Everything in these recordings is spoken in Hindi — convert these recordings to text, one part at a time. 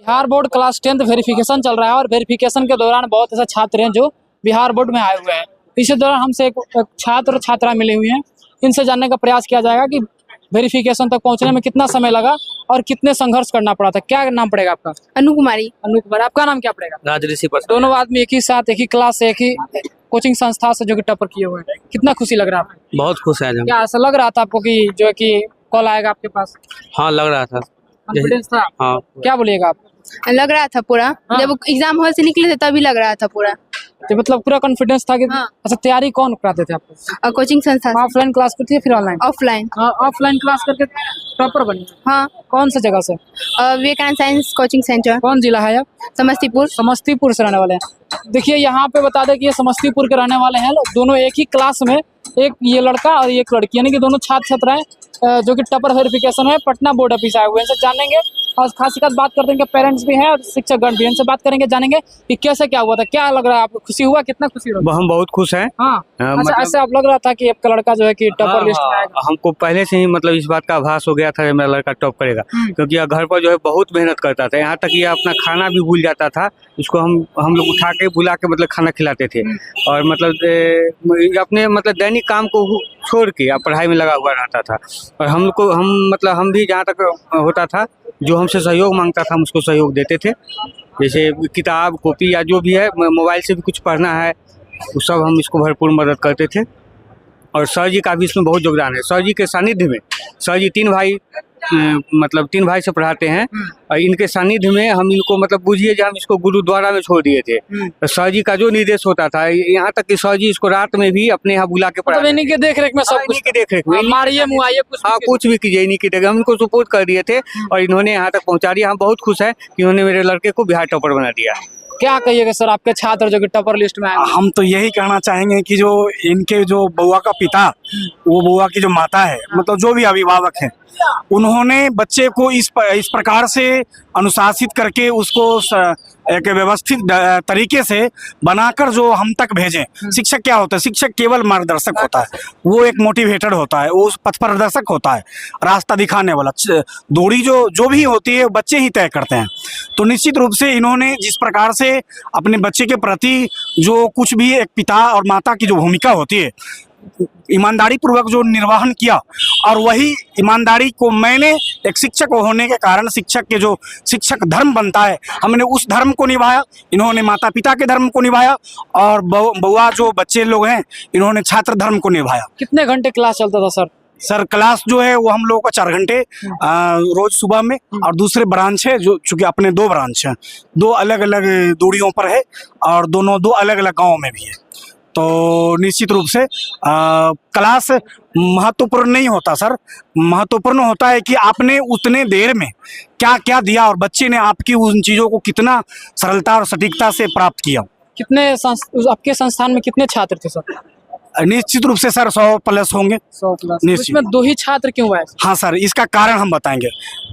Bihar board class 10th verification चल रहा है और वेरिफिकेशन के दौरान बहुत ऐसे छात्र हैं जो बिहार बोर्ड में आए हुए हैं। इसी दौरान हमसे एक छात्र छात्रा मिली हुई हैं। इनसे जानने का प्रयास किया जाएगा कि वेरिफिकेशन तक पहुंचने में कितना समय लगा और कितने संघर्ष करना पड़ा था। क्या नाम पड़ेगा आपका? अनु कुमारी। अनु कुमारी। आपका नाम क्या पड़ेगा? राजऋषि पर। दोनों आदमी एक ही साथ एक ही क्लास से एक ही कोचिंग संस्था से जो कि टॉपर किए हुए हैं। कितना खुशी लग रहा है आपको? बहुत खुश है हम। क्या ऐसा लग रहा था आपको कि जो है कि कॉल आएगा आपके पास? हाँ लग रहा था। कॉन्फिडेंस था? हाँ। क्या बोलिएगा आप? लग रहा था पूरा। हाँ। जब एग्जाम हॉल से निकले थे तभी लग रहा था पूरा। तो मतलब पूरा कॉन्फिडेंस था कि हाँ। अच्छा तैयारी कौन कराते थे आपको? और कोचिंग संस्था से। ऑफलाइन क्लास करती है फिर ऑनलाइन? ऑफलाइन। ऑफलाइन क्लास करके टॉपर बनी? हाँ। कौन सी जगह से? Vivekananda science coaching centre. कौन जिला है आप? समस्तीपुर। समस्तीपुर से रहने वाले हैं। देखिए यहाँ पे बता दें कि ये समस्तीपुर के रहने वाले हैं। दोनों एक ही क्लास में, एक ये लड़का और एक लड़की, यानी कि दोनों छात्र छात्राएं जो कि टॉपर वेरिफिकेशन है पटना बोर्ड ऑफिस आए हुए हैं। इनसे जानेंगे और खास बात करते हैं कि पेरेंट्स भी हैं और शिक्षकगण भी। इनसे बात करेंगे, जानेंगे कि कैसे क्या हुआ था। क्या लग रहा है आपको? खुशी हुआ? कितना खुशी हुआ? हम बहुत खुश हैं। हाँ। अच्छा ऐसे आप लग रहा था कि आपका लड़का जो है कि टॉपर लिस्ट में आएगा? हमको पहले से ही मतलब इस बात का आभास हो गया था कि मेरा लड़का टॉप करेगा, क्योंकि यह घर पर जो है बहुत मेहनत करता था। यहाँ तक ये अपना खाना भी भूल जाता था। इसको हम लोग उठा के बुला के मतलब खाना खिलाते थे और मतलब अपने मतलब दैनिक काम को छोड़ के पढ़ाई में लगा हुआ रहता था। और हम भी जहाँ तक होता था जो हमसे सहयोग मांगता था हम उसको सहयोग देते थे। जैसे किताब कॉपी या जो भी है, मोबाइल से भी कुछ पढ़ना है, वो सब हम इसको भरपूर मदद करते थे। और सर जी का भी इसमें बहुत योगदान है। सर जी के सानिध्य में, सर जी तीन भाई से पढ़ाते हैं और इनके सानिध्य में हम इनको मतलब बुझिए जो हम इसको गुरुद्वारा में छोड़ दिए थे। तो सर जी का जो निर्देश होता था, यहाँ तक कि सर जी इसको रात में भी अपने यहाँ बुला के पढ़ाते। इन्हीं के देख रेख में सब कुछ? की देख रेख में मारिए मुआइए कुछ भी कीजिए, इन्हीं की देख। हम इनको सपोर्ट कर दिए थे और इन्होंने यहाँ तक पहुँचा दिया। हम बहुत खुश है कि इन्होंने मेरे लड़के को बिहार टॉपर बना दिया। क्या कहिएगा सर आपके छात्र जो कि टॉपर लिस्ट में आए? हम तो यही कहना चाहेंगे कि जो इनके जो बउआ का पिता, वो बउआ की जो माता है, मतलब जो भी अभिभावक हैं, उन्होंने बच्चे को इस प्रकार से अनुशासित करके उसको एक व्यवस्थित तरीके से बनाकर जो हम तक भेजें। शिक्षक क्या होता है? शिक्षक केवल मार्गदर्शक होता है, वो एक मोटिवेटर होता है, वो पथ प्रदर्शक होता है, रास्ता दिखाने वाला। दूरी जो भी होती है बच्चे ही तय करते हैं। तो निश्चित रूप से इन्होंने जिस प्रकार से अपने बच्चे के प्रति जो कुछ भी एक पिता और माता की जो भूमिका होती है, ईमानदारी पूर्वक जो निर्वहन किया, और वही ईमानदारी को मैंने एक शिक्षक होने के कारण शिक्षक के जो शिक्षक धर्म बनता है, हमने उस धर्म को निभाया। इन्होंने माता पिता के धर्म को निभाया और बउआ जो बच्चे लोग हैं इन्होंने छात्र धर्म को निभाया। कितने घंटे क्लास चलता था सर? सर क्लास जो है वो हम लोगों का 4 घंटे रोज सुबह में, और दूसरे ब्रांच है जो चूंकि अपने 2 ब्रांच हैं, 2 अलग अलग दूरियों पर है और दोनों 2 अलग अलग गाँव में भी है। तो निश्चित रूप से क्लास महत्वपूर्ण नहीं होता सर, महत्वपूर्ण होता है कि आपने उतने देर में क्या क्या दिया और बच्चे ने आपकी उन चीज़ों को कितना सरलता और सटीकता से प्राप्त किया। कितने आपके संस्थान में कितने छात्र थे सर? निश्चित रूप से सर 100 प्लस होंगे। 100 प्लस। इसमें 2 ही छात्र क्यों आए? हाँ सर, इसका कारण हम बताएंगे।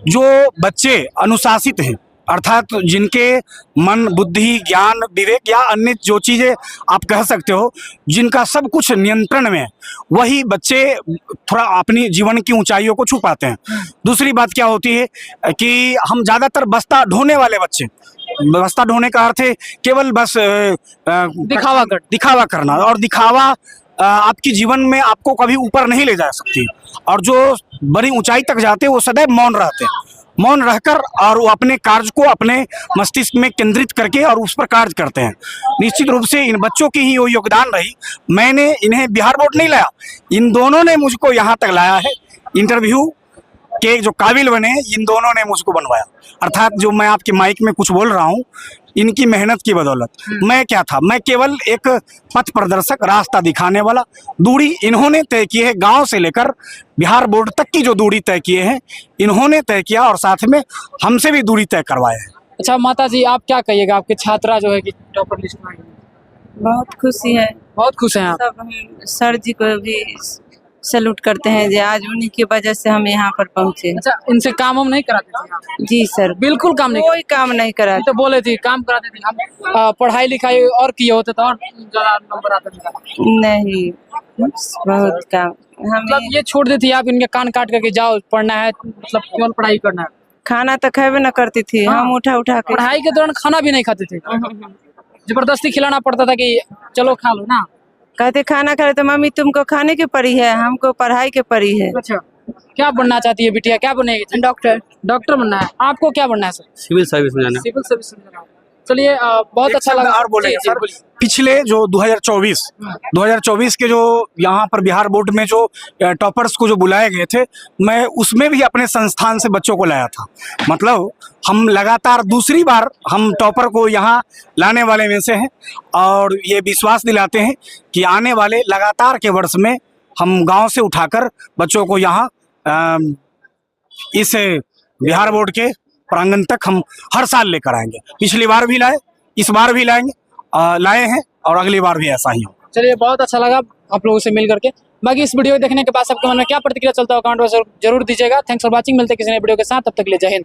जो बच्चे अनुशासित हैं, अर्थात जिनके मन बुद्धि ज्ञान विवेक या अन्य जो चीज़ें आप कह सकते हो जिनका सब कुछ नियंत्रण में है, वही बच्चे थोड़ा अपनी जीवन की ऊंचाइयों को छुपाते हैं। दूसरी बात क्या होती है कि हम ज़्यादातर बस्ता ढोने वाले बच्चे, बस्ता ढोने का अर्थ है केवल बस दिखावा करना, और दिखावा आपकी जीवन में आपको कभी ऊपर नहीं ले जा सकती। और जो बड़ी ऊंचाई तक जाते हैं वो सदैव मौन रहते हैं, मौन रहकर और वो अपने कार्य को अपने मस्तिष्क में केंद्रित करके और उस पर कार्य करते हैं। निश्चित रूप से इन बच्चों की ही वो योगदान रही। मैंने इन्हें बिहार बोर्ड नहीं लाया, इन दोनों ने मुझको यहाँ तक लाया है। इंटरव्यू के जो काबिल बने इन दोनों ने मुझको बनवाया। अर्थात जो मैं आपके माइक में कुछ बोल रहा हूँ, इनकी मेहनत की बदौलत। मैं क्या था? मैं केवल एक पथ प्रदर्शक, रास्ता दिखाने वाला। दूरी इन्होंने तय की है, गांव से लेकर बिहार बोर्ड तक की जो दूरी तय किए हैं इन्होंने तय किया और साथ में हमसे भी दूरी तय करवाए हैं। अच्छा माता जी, आप क्या कहिएगा? आपके छात्रा जो है कि टॉपर लिस्ट में? बहुत खुशी है, बहुत खुश हैं आप? सब हम सर जी को भी सैल्यूट करते हैं जो आज उन्हीं की वजह से हम यहाँ पर पहुँचे। अच्छा, इनसे काम हम नहीं कराते थे आप? जी सर, बिल्कुल काम नहीं, कोई काम नहीं कराते। तो बोले थे काम कराते थे हम, पढ़ाई लिखाई और किए होते तो और ज्यादा नंबर आते थे। नहीं, बहुत काम। मतलब ये छोड़ देती आप इनके कान काट करके जाओ पढ़ना है, मतलब केवल पढ़ाई करना है? खाना तो खावे न करती थी, हाँ। हम उठा उठा के। पढ़ाई के दौरान खाना भी नहीं खाते थे, जबरदस्ती खिलाना पड़ता था कि चलो खा लो ना। कहते खाना खा रहे तो मम्मी तुमको खाने की पड़ी है, हमको पढ़ाई के पड़ी है। अच्छा, क्या बनना चाहती है बिटिया, क्या बनेगी? डॉक्टर। डॉक्टर बनना है। आपको क्या बनना है सर? सिविल सर्विस में जाना। सिविल सर्विस में जाना है। चलिए बहुत एक अच्छा शब्द लगा। और बोलेंगे जी, जी, सर। बोलिए। पिछले जो 2024 के जो यहाँ पर बिहार बोर्ड में जो टॉपर्स को जो बुलाए गए थे, मैं उसमें भी अपने संस्थान से बच्चों को लाया था। मतलब हम लगातार दूसरी बार हम टॉपर को यहाँ लाने वाले में से हैं और ये विश्वास दिलाते हैं कि आने वाले लगातार के वर्ष में हम गांव से उठाकर बच्चों को यहाँ इस बिहार बोर्ड के प्रांगण तक हम हर साल लेकर आएंगे। पिछली बार भी लाए, इस बार भी लाएंगे, लाए हैं और अगली बार भी ऐसा ही हो। चलिए बहुत अच्छा लगा आप लोगों से मिल करके। बाकी इस वीडियो को देखने के बाद सबके मन में क्या प्रतिक्रिया चलता है कमेंट में जरूर दीजिएगा। Thanks for watching. मिलते हैं किसी नए वीडियो के साथ, तब तक के लिए जय हिंद।